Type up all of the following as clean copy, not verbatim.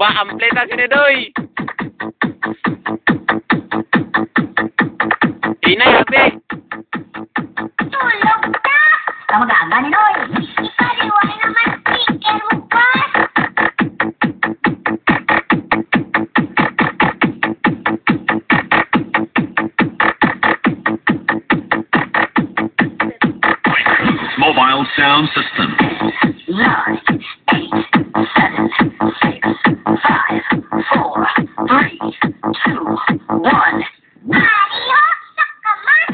Aba, ampleta sini doy. Inay, abi. Tulog na! Kamag-aaga ni Noy. Ipaliwanag naman speaker mo pa. Mobile sound system. 9, 8, 7, 6, 5, 4, 3, 2, 1. Adios sa kamat!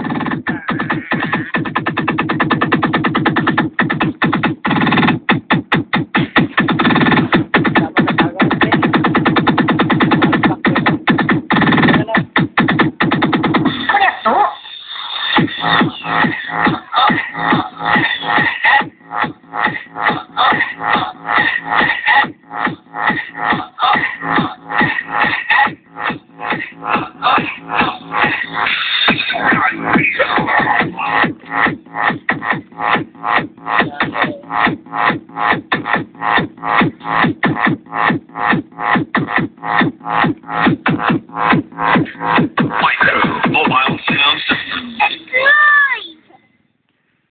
Ano to? Micro mobile sound system. Ay!